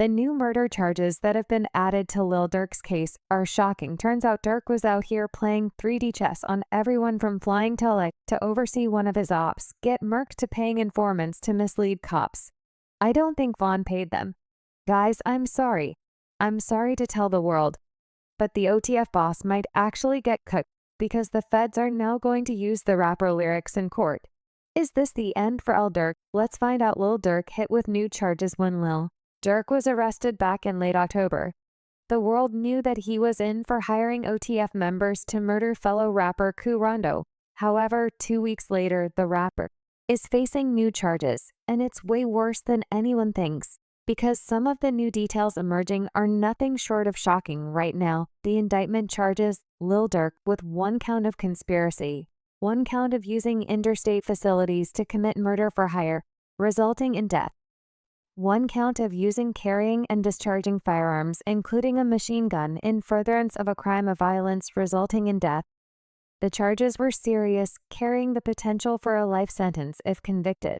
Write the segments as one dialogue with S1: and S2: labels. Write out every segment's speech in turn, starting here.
S1: The new murder charges that have been added to Lil Durk's case are shocking. Turns out Durk was out here playing 3D chess on everyone from flying tele to oversee one of his ops, get murked to paying informants to mislead cops. I don't think Vaughn paid them. Guys, I'm sorry. I'm sorry to tell the world, but the OTF boss might actually get cooked because the feds are now going to use the rapper lyrics in court. Is this the end for Lil Durk? Let's find out. Lil Durk hit with new charges when Lil Durk was arrested back in late October. The world knew that he was in for hiring OTF members to murder fellow rapper Quando Rondo. However, 2 weeks later, the rapper is facing new charges, and it's way worse than anyone thinks, because some of the new details emerging are nothing short of shocking right now. The indictment charges Lil Durk with 1 count of conspiracy, 1 count of using interstate facilities to commit murder for hire, resulting in death, 1 count of using, carrying, and discharging firearms, including a machine gun, in furtherance of a crime of violence resulting in death. The charges were serious, carrying the potential for a life sentence if convicted.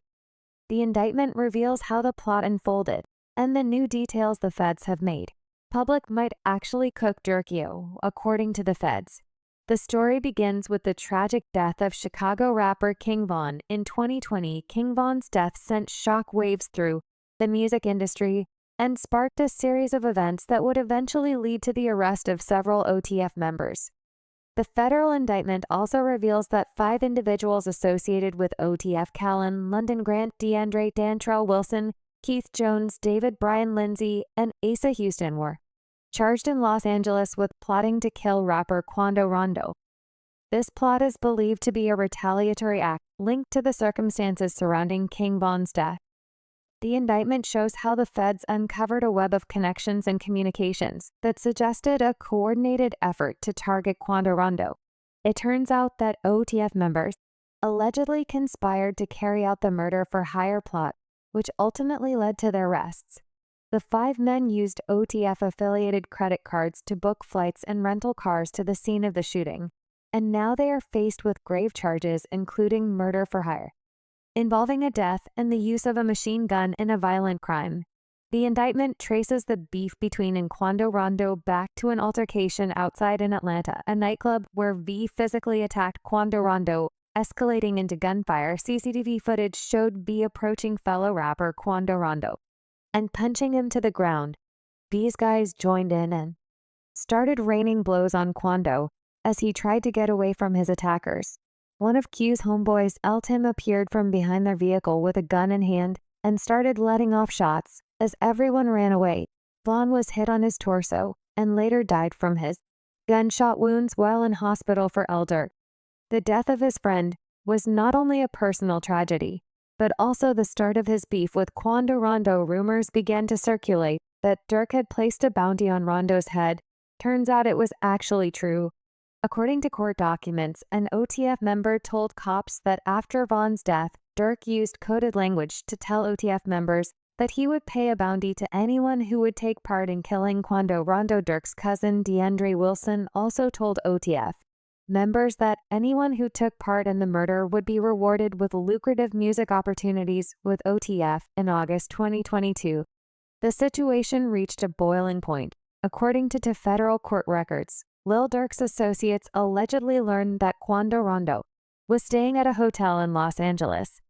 S1: The indictment reveals how the plot unfolded and the new details the feds have made. Public might actually cook Durkio, according to the feds. The story begins with the tragic death of Chicago rapper King Von. In 2020, King Von's death sent shock waves through the music industry and sparked a series of events that would eventually lead to the arrest of several OTF members. The federal indictment also reveals that 5 individuals associated with OTF: Callan, London Grant, DeAndre Dantrell Wilson, Keith Jones, David Brian Lindsay, and Asa Houston were charged in Los Angeles with plotting to kill rapper Quando Rondo. This plot is believed to be a retaliatory act linked to the circumstances surrounding King Von's death. The indictment shows how the feds uncovered a web of connections and communications that suggested a coordinated effort to target Quando Rondo. It turns out that OTF members allegedly conspired to carry out the murder for hire plot, which ultimately led to their arrests. The 5 men used OTF-affiliated credit cards to book flights and rental cars to the scene of the shooting, and now they are faced with grave charges including murder for hire, involving a death and the use of a machine gun in a violent crime. The indictment traces the beef between Quando Rondo back to an altercation outside in Atlanta, a nightclub where V physically attacked Quando Rondo, escalating into gunfire. CCTV footage showed V approaching fellow rapper Quando Rondo and punching him to the ground. V's guys joined in and started raining blows on Quando as he tried to get away from his attackers. One of Q's homeboys, Tim, appeared from behind their vehicle with a gun in hand and started letting off shots. As everyone ran away, Vaughn was hit on his torso and later died from his gunshot wounds while in hospital for Lil Durk. The death of his friend was not only a personal tragedy, but also the start of his beef with Quando Rondo. Rumors began to circulate that Durk had placed a bounty on Rondo's head. Turns out it was actually true. According to court documents, an OTF member told cops that after Vaughn's death, Durk used coded language to tell OTF members that he would pay a bounty to anyone who would take part in killing Quando Rondo. Durk's cousin, DeAndre Wilson, also told OTF members that anyone who took part in the murder would be rewarded with lucrative music opportunities with OTF. In August 2022, the situation reached a boiling point. According to federal court records, Lil Durk's associates allegedly learned that Quando Rondo was staying at a hotel in Los Angeles.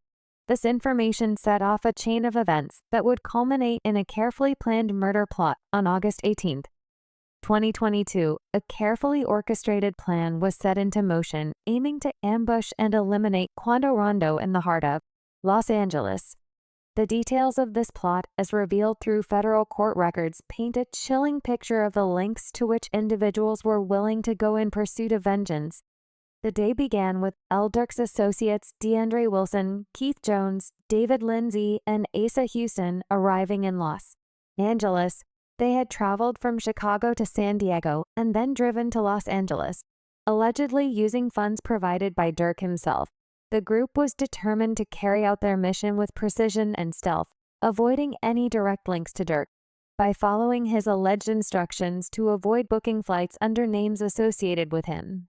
S1: This information set off a chain of events that would culminate in a carefully planned murder plot. On August 18, 2022, a carefully orchestrated plan was set into motion, aiming to ambush and eliminate Quando Rondo in the heart of Los Angeles. The details of this plot, as revealed through federal court records, paint a chilling picture of the lengths to which individuals were willing to go in pursuit of vengeance. The day began with Lil Durk's associates DeAndre Wilson, Keith Jones, David Lindsay, and Asa Houston arriving in Los Angeles. They had traveled from Chicago to San Diego and then driven to Los Angeles, allegedly using funds provided by Durk himself. The group was determined to carry out their mission with precision and stealth, avoiding any direct links to Durk. By following his alleged instructions to avoid booking flights under names associated with him,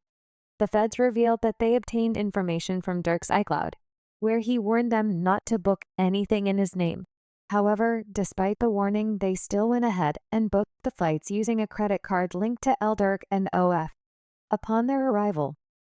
S1: the feds revealed that they obtained information from Durk's iCloud, where he warned them not to book anything in his name. However, despite the warning, they still went ahead and booked the flights using a credit card linked to Lil Durk and OF. Upon their arrival,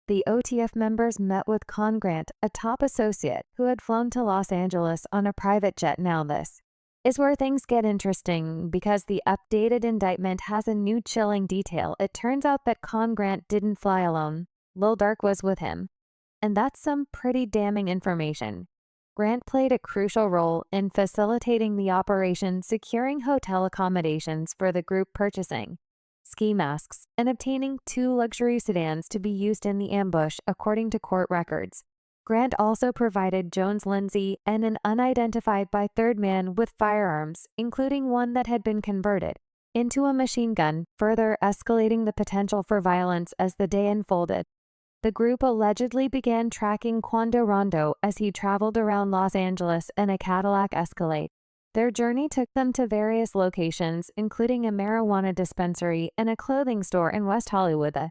S1: the OTF members met with Con Grant, a top associate who had flown to Los Angeles on a private jet. Now this is where things get interesting because the updated indictment has a new chilling detail. It turns out that Con Grant didn't fly alone. Lil Durk was with him. And that's some pretty damning information. Grant played a crucial role in facilitating the operation, securing hotel accommodations for the group, purchasing ski masks, and obtaining 2 luxury sedans to be used in the ambush, according to court records. Grant also provided Jones Lindsay and an unidentified by third man with firearms, including one that had been converted into a machine gun, further escalating the potential for violence as the day unfolded. The group allegedly began tracking Quando Rondo as he traveled around Los Angeles in a Cadillac Escalade. Their journey took them to various locations, including a marijuana dispensary and a clothing store in West Hollywood. The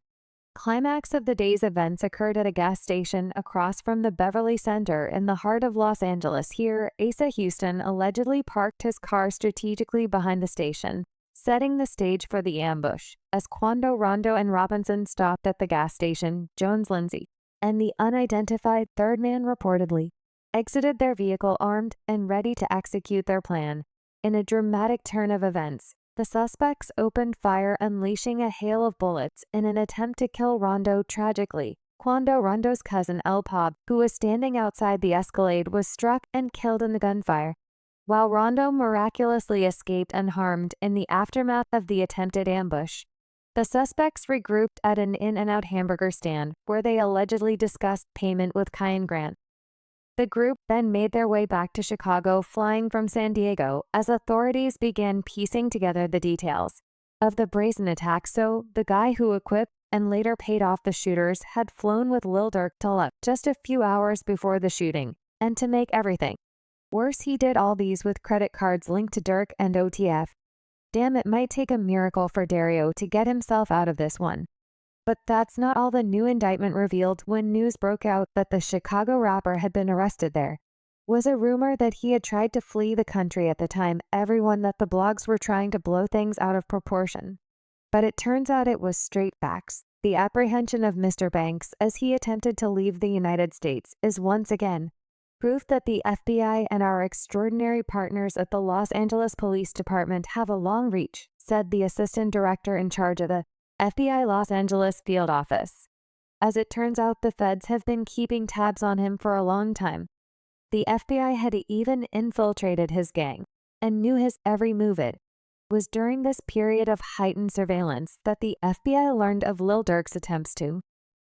S1: climax of the day's events occurred at a gas station across from the Beverly Center in the heart of Los Angeles. Here, Asa Houston allegedly parked his car strategically behind the station, setting the stage for the ambush. As Quando Rondo and Robinson stopped at the gas station, Jones Lindsay and the unidentified third man reportedly exited their vehicle armed and ready to execute their plan. In a dramatic turn of events, the suspects opened fire, unleashing a hail of bullets in an attempt to kill Rondo. Tragically, Quando Rondo's cousin El Pab, who was standing outside the Escalade, was struck and killed in the gunfire, while Rondo miraculously escaped unharmed in the aftermath of the attempted ambush. The suspects regrouped at an In-N-Out hamburger stand where they allegedly discussed payment with Con Grant. The group then made their way back to Chicago, flying from San Diego, as authorities began piecing together the details of the brazen attack. So, the guy who equipped and later paid off the shooters had flown with Lil Durk to Luck just a few hours before the shooting, and to make everything worse, he did all these with credit cards linked to Durk and OTF. Damn, it might take a miracle for Dario to get himself out of this one. But that's not all the new indictment revealed. When news broke out that the Chicago rapper had been arrested, there was a rumor that he had tried to flee the country. At the time, everyone that the blogs were trying to blow things out of proportion. But it turns out it was straight facts. The apprehension of Mr. Banks as he attempted to leave the United States is once again proof that the FBI and our extraordinary partners at the Los Angeles Police Department have a long reach, said the assistant director in charge of the FBI Los Angeles field office. As it turns out, the feds have been keeping tabs on him for a long time. The FBI had even infiltrated his gang and knew his every move. It was during this period of heightened surveillance that the FBI learned of Lil Durk's attempts to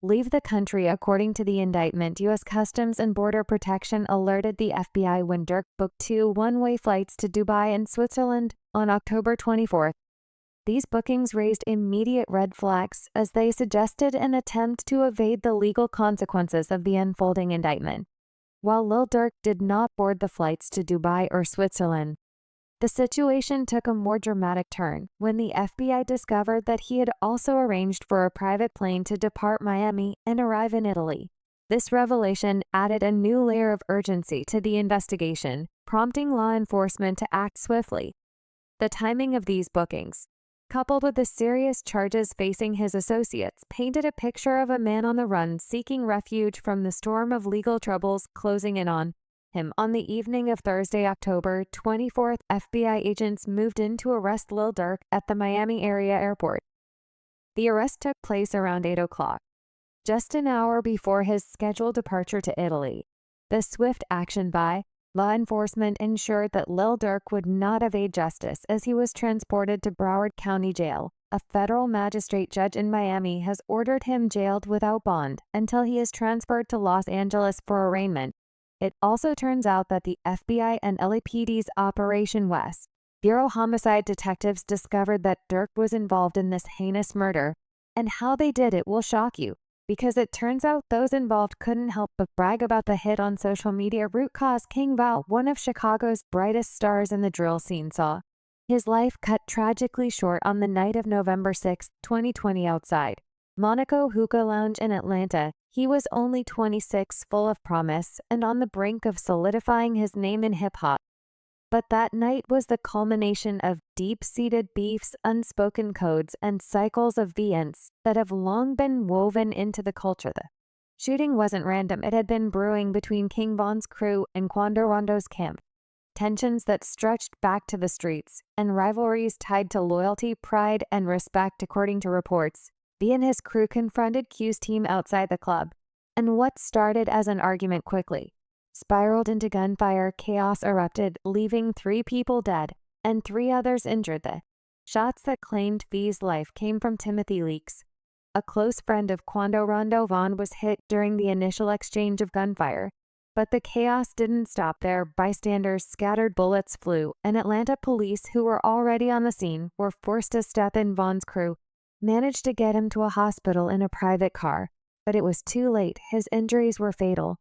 S1: leave the country. According to the indictment, U.S. Customs and Border Protection alerted the FBI when Durk booked 2 one-way flights to Dubai and Switzerland on October 24. These bookings raised immediate red flags as they suggested an attempt to evade the legal consequences of the unfolding indictment. While Lil Durk did not board the flights to Dubai or Switzerland, the situation took a more dramatic turn when the FBI discovered that he had also arranged for a private plane to depart Miami and arrive in Italy. This revelation added a new layer of urgency to the investigation, prompting law enforcement to act swiftly. The timing of these bookings, coupled with the serious charges facing his associates, painted a picture of a man on the run seeking refuge from the storm of legal troubles closing in on him. On the evening of Thursday, October 24th, FBI agents moved in to arrest Lil Durk at the Miami area airport. The arrest took place around 8 o'clock, just an hour before his scheduled departure to Italy. The swift action by law enforcement ensured that Lil Durk would not evade justice as he was transported to Broward County Jail. A federal magistrate judge in Miami has ordered him jailed without bond until he is transferred to Los Angeles for arraignment. It also turns out that the FBI and LAPD's Operation West Bureau homicide detectives discovered that Durk was involved in this heinous murder, and how they did it will shock you, because it turns out those involved couldn't help but brag about the hit on social media. Root cause: King Val, one of Chicago's brightest stars in the drill scene, saw his life cut tragically short on the night of November 6, 2020 outside Monaco Hookah Lounge in Atlanta. He was only 26, full of promise, and on the brink of solidifying his name in hip-hop. But that night was the culmination of deep-seated beefs, unspoken codes, and cycles of violence that have long been woven into the culture. The shooting wasn't random. It had been brewing between King Von's crew and Quando Rondo's camp. Tensions that stretched back to the streets, and rivalries tied to loyalty, pride, and respect, according to reports. V and his crew confronted Q's team outside the club, and what started as an argument quickly spiraled into gunfire. Chaos erupted, leaving 3 people dead and 3 others injured. The shots that claimed V's life came from Timothy Leaks, a close friend of Quando Rondo. Von was hit during the initial exchange of gunfire. But the chaos didn't stop there. Bystanders scattered, bullets flew, and Atlanta police, who were already on the scene, were forced to step in. Von's crew managed to get him to a hospital in a private car, but it was too late. His injuries were fatal.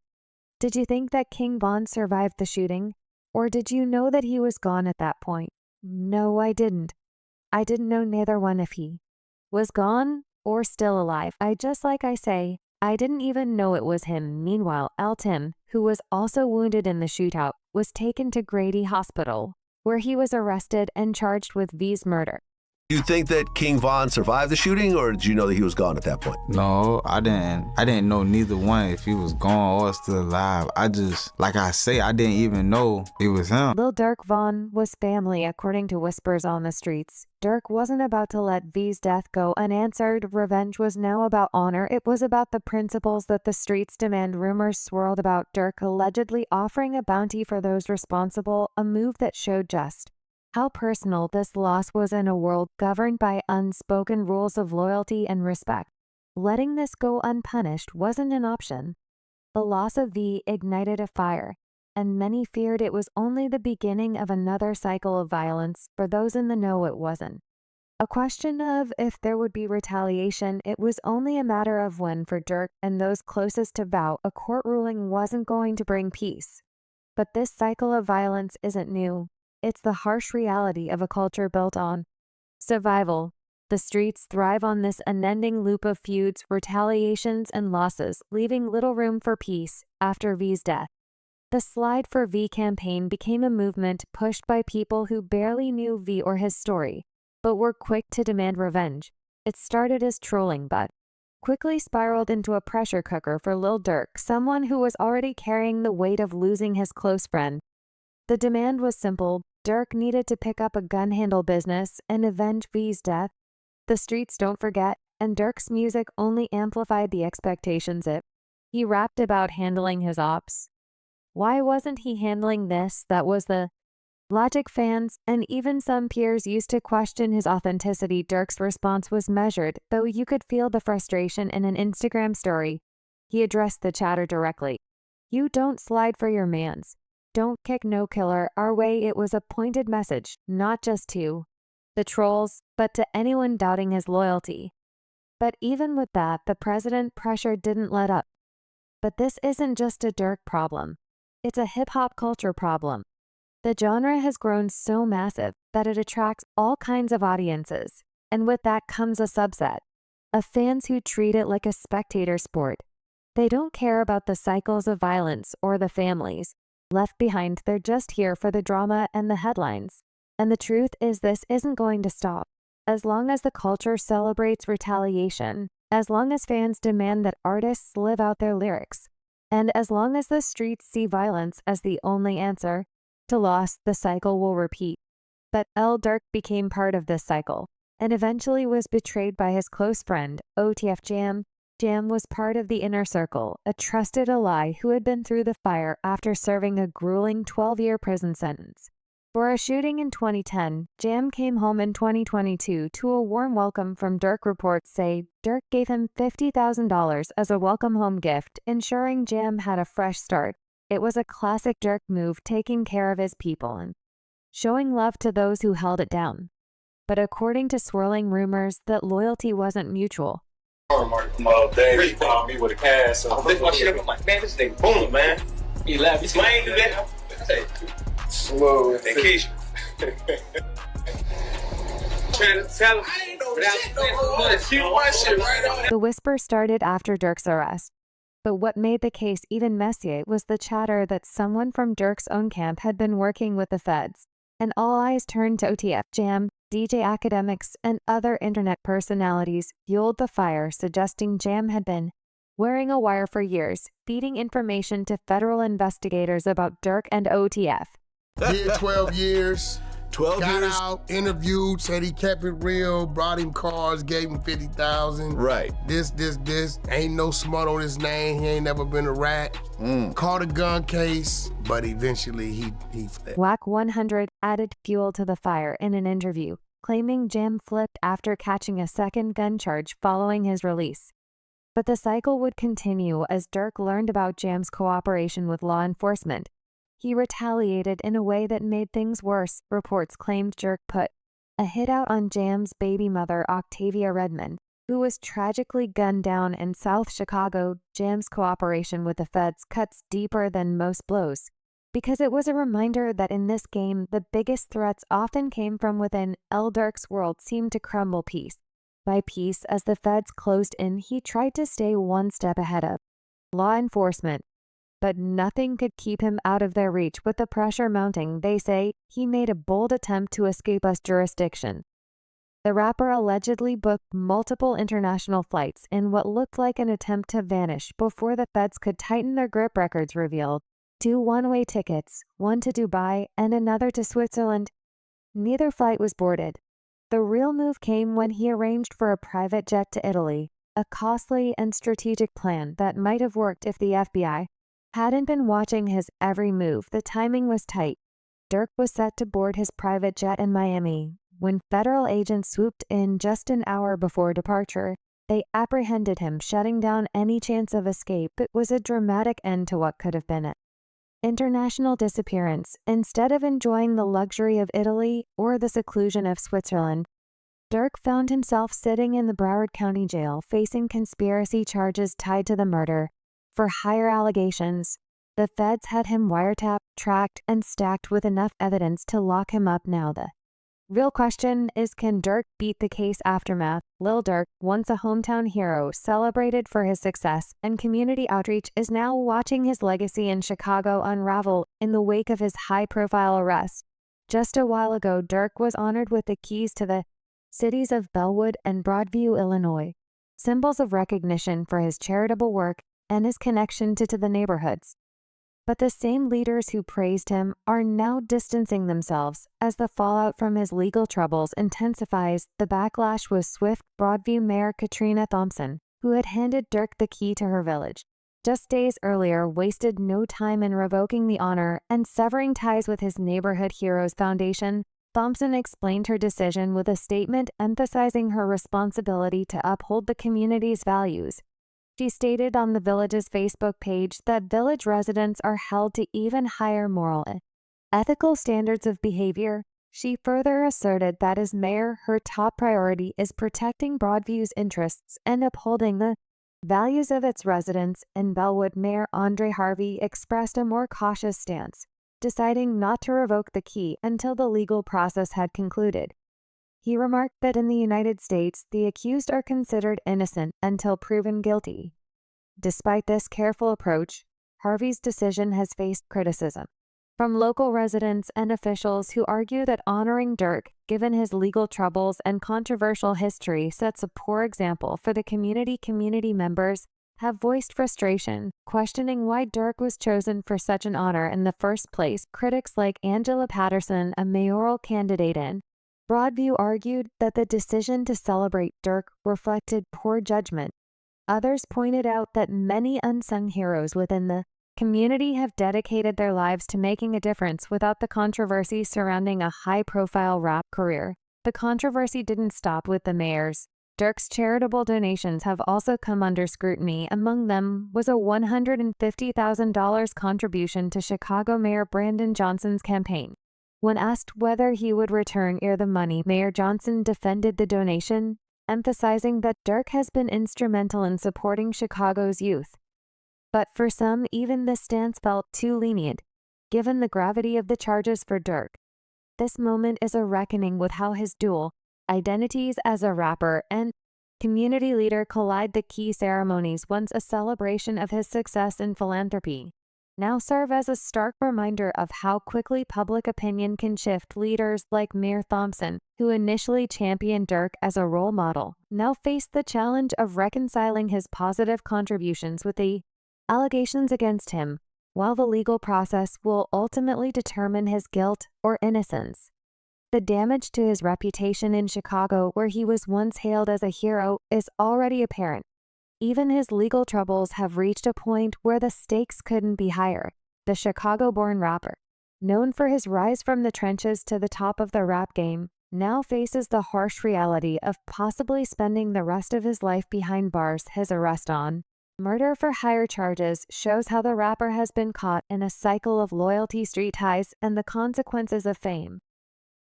S1: Did you think that King Von survived the shooting? Or did you know that he was gone at that point? No, I didn't. I didn't know neither one if he was gone or still alive. I say, I didn't even know it was him. Meanwhile, Tim, who was also wounded in the shootout, was taken to Grady Hospital, where he was arrested and charged with V's murder.
S2: Do you think that King Von survived the shooting, or did you know that he was gone at that point?
S3: No, I didn't know neither one, if he was gone or still alive. I just, like I say, I didn't even know it was him.
S1: Lil Durk Von was family, according to whispers on the streets. Durk wasn't about to let V's death go unanswered. Revenge was now about honor. It was about the principles that the streets demand. Rumors swirled about Durk allegedly offering a bounty for those responsible, a move that showed just how personal this loss was in a world governed by unspoken rules of loyalty and respect. Letting this go unpunished wasn't an option. The loss of V ignited a fire, and many feared it was only the beginning of another cycle of violence. For those in the know, it wasn't a question of if there would be retaliation. It was only a matter of when. For Durk and those closest to Vo, a court ruling wasn't going to bring peace. But this cycle of violence isn't new. It's the harsh reality of a culture built on survival. The streets thrive on this unending loop of feuds, retaliations, and losses, leaving little room for peace. After V's death, the Slide for V campaign became a movement pushed by people who barely knew V or his story, but were quick to demand revenge. It started as trolling, but quickly spiraled into a pressure cooker for Lil Durk, someone who was already carrying the weight of losing his close friend. The demand was simple. Durk needed to pick up a gun handle business and avenge V's death. The streets don't forget, and Durk's music only amplified the expectations. He rapped about handling his ops. Why wasn't he handling this? That was the logic. Fans and even some peers used to question his authenticity. Durk's response was measured, though you could feel the frustration in an Instagram story. He addressed the chatter directly. You don't slide for your mans. Don't kick no killer our way. It was a pointed message, not just to the trolls, but to anyone doubting his loyalty. But even with that, the president pressure didn't let up. But this isn't just a Durk problem. It's a hip-hop culture problem. The genre has grown so massive that it attracts all kinds of audiences, and with that comes a subset of fans who treat it like a spectator sport. They don't care about the cycles of violence or the families left behind. They're just here for the drama and the headlines. And the truth is, this isn't going to stop. As long as the culture celebrates retaliation, as long as fans demand that artists live out their lyrics, and as long as the streets see violence as the only answer to loss, the cycle will repeat. But Lil Durk became part of this cycle, and eventually was betrayed by his close friend, OTF Jam. Jam was part of the inner circle, a trusted ally who had been through the fire after serving a grueling 12-year prison sentence for a shooting in 2010. Jam came home in 2022 to a warm welcome from Durk. Reports say Durk gave him $50,000 as a welcome home gift, ensuring Jam had a fresh start. It was a classic Durk move, taking care of his people and showing love to those who held it down. But according to swirling rumors, that loyalty wasn't mutual.
S4: They called me with a cast, so I picked my shit up. I'm like, man, this thing boom, man. He laughed. He's playing today. Slow. Vacation. Trying to tell him. I ain't know shit.
S1: The whisper started after Durk's arrest. But what made the case even messier was the chatter that someone from Durk's own camp had been working with the feds, and all eyes turned to OTF. Jam, DJ academics, and other internet personalities fueled the fire, suggesting Jam had been wearing a wire for years, feeding information to federal investigators about Durk and OTF.
S5: Did 12 years.
S2: 12
S5: Got
S2: years.
S5: out, interviewed, said he kept it real, brought him cars, gave him 50,000.
S2: Right.
S5: This. Ain't no smut on his name. He ain't never been a rat. Caught a gun case, but eventually he fled.
S1: Whack 100 added fuel to the fire in an interview, claiming Jam flipped after catching a second gun charge following his release. But the cycle would continue as Durk learned about Jam's cooperation with law enforcement. He retaliated in a way that made things worse, reports claimed. Durk put a hit out on Jam's baby mother, Octavia Redmond, who was tragically gunned down in South Chicago. Jam's cooperation with the feds cuts deeper than most blows, because it was a reminder that in this game, the biggest threats often came from within. Lil Durk's world seemed to crumble piece by piece as the feds closed in. He tried to stay one step ahead of law enforcement, but nothing could keep him out of their reach. With the pressure mounting, they say, he made a bold attempt to escape US jurisdiction. The rapper allegedly booked multiple international flights in what looked like an attempt to vanish before the feds could tighten their grip. Records revealed 2 one-way tickets, one to Dubai and another to Switzerland. Neither flight was boarded. The real move came when he arranged for a private jet to Italy, a costly and strategic plan that might have worked if the FBI hadn't been watching his every move. The timing was tight. Durk was set to board his private jet in Miami when federal agents swooped in just an hour before departure. They apprehended him, shutting down any chance of escape. It was a dramatic end to what could have been an international disappearance. Instead of enjoying the luxury of Italy or the seclusion of Switzerland, Durk found himself sitting in the Broward County Jail, facing conspiracy charges tied to the murder. For higher allegations, the feds had him wiretapped, tracked, and stacked with enough evidence to lock him up. Now the real question is, can Durk beat the case aftermath? Lil Durk, once a hometown hero, celebrated for his success and community outreach, is now watching his legacy in Chicago unravel in the wake of his high-profile arrest. Just a while ago, Durk was honored with the keys to the cities of Bellwood and Broadview, Illinois, symbols of recognition for his charitable work and his connection to the neighborhoods. But the same leaders who praised him are now distancing themselves as the fallout from his legal troubles intensifies. The backlash was swift. Broadview Mayor Katrina Thompson, who had handed Durk the key to her village just days earlier, wasted no time in revoking the honor and severing ties with his Neighborhood Heroes Foundation. Thompson explained her decision with a statement emphasizing her responsibility to uphold the community's values. She stated on the village's Facebook page that village residents are held to even higher moral and ethical standards of behavior. She further asserted that as mayor, her top priority is protecting Broadview's interests and upholding the values of its residents. In Bellwood, Mayor Andre Harvey expressed a more cautious stance, deciding not to revoke the key until the legal process had concluded. He remarked that in the United States, the accused are considered innocent until proven guilty. Despite this careful approach, Harvey's decision has faced criticism from local residents and officials who argue that honoring Durk, given his legal troubles and controversial history, sets a poor example for the community. Community members have voiced frustration, questioning why Durk was chosen for such an honor in the first place. Critics like Angela Patterson, a mayoral candidate in Broadview, argued that the decision to celebrate Durk reflected poor judgment. Others pointed out that many unsung heroes within the community have dedicated their lives to making a difference without the controversy surrounding a high-profile rap career. The controversy didn't stop with the mayors. Durk's charitable donations have also come under scrutiny. Among them was a $150,000 contribution to Chicago Mayor Brandon Johnson's campaign. When asked whether he would return the money, Mayor Johnson defended the donation, emphasizing that Durk has been instrumental in supporting Chicago's youth. But for some, even this stance felt too lenient, given the gravity of the charges for Durk. This moment is a reckoning with how his dual identities as a rapper and community leader collide the key ceremonies, once a celebration of his success in philanthropy, now serve as a stark reminder of how quickly public opinion can shift. Leaders like Mayor Thompson, who initially championed Durk as a role model, now face the challenge of reconciling his positive contributions with the allegations against him, while the legal process will ultimately determine his guilt or innocence. The damage to his reputation in Chicago, where he was once hailed as a hero, is already apparent. Even his legal troubles have reached a point where the stakes couldn't be higher. The Chicago-born rapper, known for his rise from the trenches to the top of the rap game, now faces the harsh reality of possibly spending the rest of his life behind bars. His arrest on murder for hire charges shows how the rapper has been caught in a cycle of loyalty, street ties, and the consequences of fame.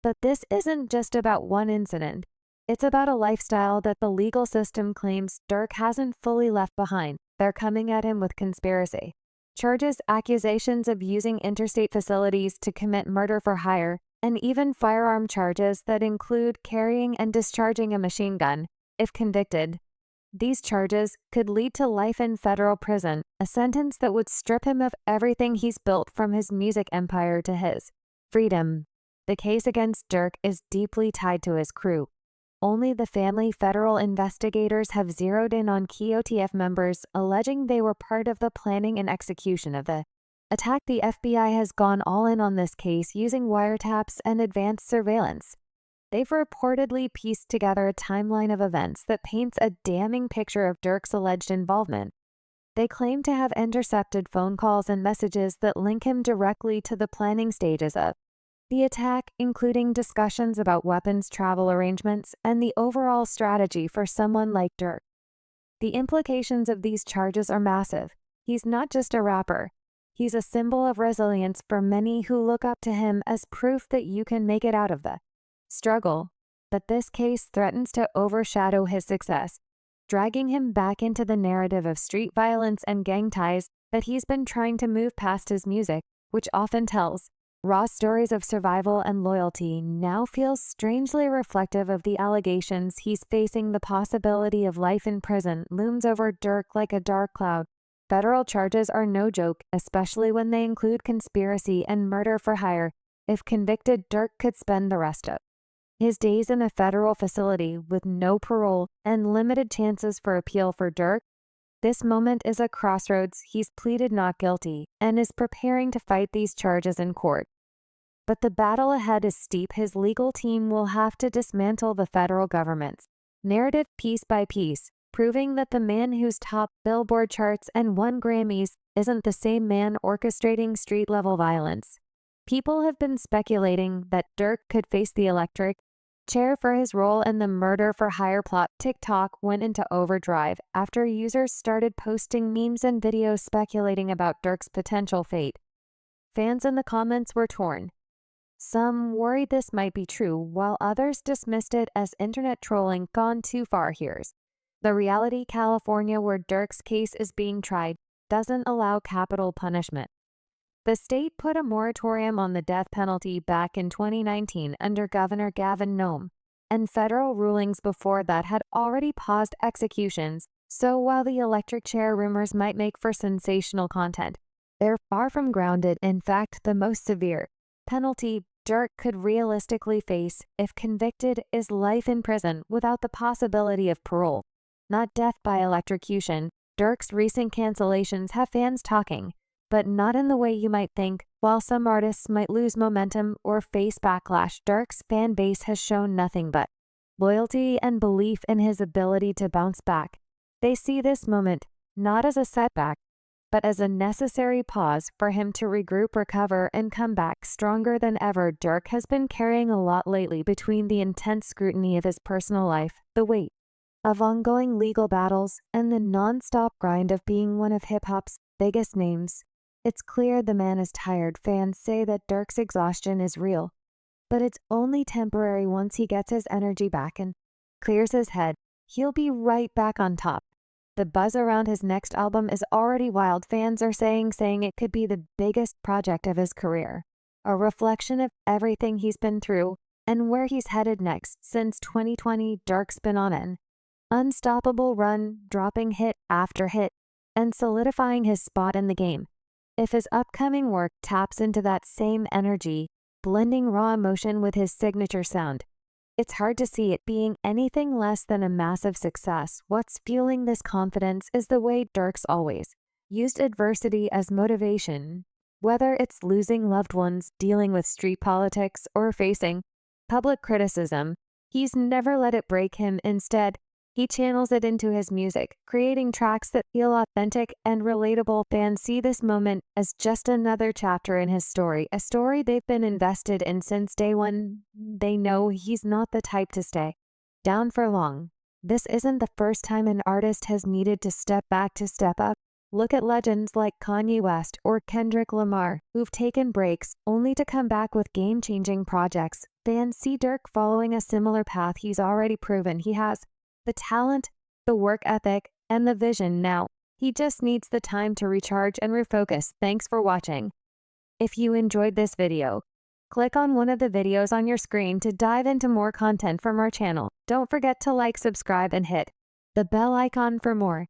S1: But this isn't just about one incident. It's about a lifestyle that the legal system claims Durk hasn't fully left behind. They're coming at him with conspiracy charges, accusations of using interstate facilities to commit murder for hire, and even firearm charges that include carrying and discharging a machine gun. If convicted, these charges could lead to life in federal prison, a sentence that would strip him of everything he's built, from his music empire to his freedom. The case against Durk is deeply tied to his crew. Only the family. Federal investigators have zeroed in on key OTF members, alleging they were part of the planning and execution of the attack. The FBI has gone all in on this case, using wiretaps and advanced surveillance. They've reportedly pieced together a timeline of events that paints a damning picture of Durk's alleged involvement. They claim to have intercepted phone calls and messages that link him directly to the planning stages of the attack, including discussions about weapons, travel arrangements, and the overall strategy for someone like Durk. The implications of these charges are massive. He's not just a rapper. He's a symbol of resilience for many who look up to him as proof that you can make it out of the struggle. But this case threatens to overshadow his success, dragging him back into the narrative of street violence and gang ties that he's been trying to move past. His music, which often tells raw stories of survival and loyalty, now feels strangely reflective of the allegations he's facing. The possibility of life in prison looms over Durk like a dark cloud. Federal charges are no joke, especially when they include conspiracy and murder for hire. If convicted, Durk could spend the rest of his days in a federal facility with no parole and limited chances for appeal. For Durk, this moment is a crossroads. He's pleaded not guilty and is preparing to fight these charges in court. But the battle ahead is steep. His legal team will have to dismantle the federal government's narrative piece by piece, proving that the man who's topped Billboard charts and won Grammys isn't the same man orchestrating street-level violence. People have been speculating that Durk could face the electric chair for his role in the murder for hire plot. TikTok went into overdrive after users started posting memes and videos speculating about Durk's potential fate. Fans in the comments were torn. Some worried this might be true, while others dismissed it as internet trolling gone too far. Here's the reality: California, where Durk's case is being tried, doesn't allow capital punishment. The state put a moratorium on the death penalty back in 2019 under Governor Gavin Newsom, and federal rulings before that had already paused executions. So while the electric chair rumors might make for sensational content, they're far from grounded. In fact, the most severe penalty Durk could realistically face, if convicted, is life in prison without the possibility of parole, not death by electrocution. Durk's recent cancellations have fans talking, but not in the way you might think. While some artists might lose momentum or face backlash, Durk's fan base has shown nothing but loyalty and belief in his ability to bounce back. They see this moment not as a setback, but as a necessary pause for him to regroup, recover, and come back stronger than ever. Durk has been carrying a lot lately. Between the intense scrutiny of his personal life, the weight of ongoing legal battles, and the non-stop grind of being one of hip-hop's biggest names, it's clear the man is tired. Fans say that Durk's exhaustion is real, but it's only temporary. Once he gets his energy back and clears his head, he'll be right back on top. The buzz around his next album is already wild. Fans are saying it could be the biggest project of his career, a reflection of everything he's been through and where he's headed next. Since 2020, Durk's been on an unstoppable run, dropping hit after hit, and solidifying his spot in the game. If his upcoming work taps into that same energy, blending raw emotion with his signature sound, it's hard to see it being anything less than a massive success. What's fueling this confidence is the way Durk's always used adversity as motivation. Whether it's losing loved ones, dealing with street politics, or facing public criticism, he's never let it break him. Instead, he channels it into his music, creating tracks that feel authentic and relatable. Fans see this moment as just another chapter in his story, a story they've been invested in since day one. They know he's not the type to stay down for long. This isn't the first time an artist has needed to step back to step up. Look at legends like Kanye West or Kendrick Lamar, who've taken breaks only to come back with game-changing projects. Fans see Durk following a similar path. He's already proven he has the talent, the work ethic, and the vision now. He just needs the time to recharge and refocus. Thanks for watching. If you enjoyed this video, click on one of the videos on your screen to dive into more content from our channel. Don't forget to like, subscribe, and hit the bell icon for more.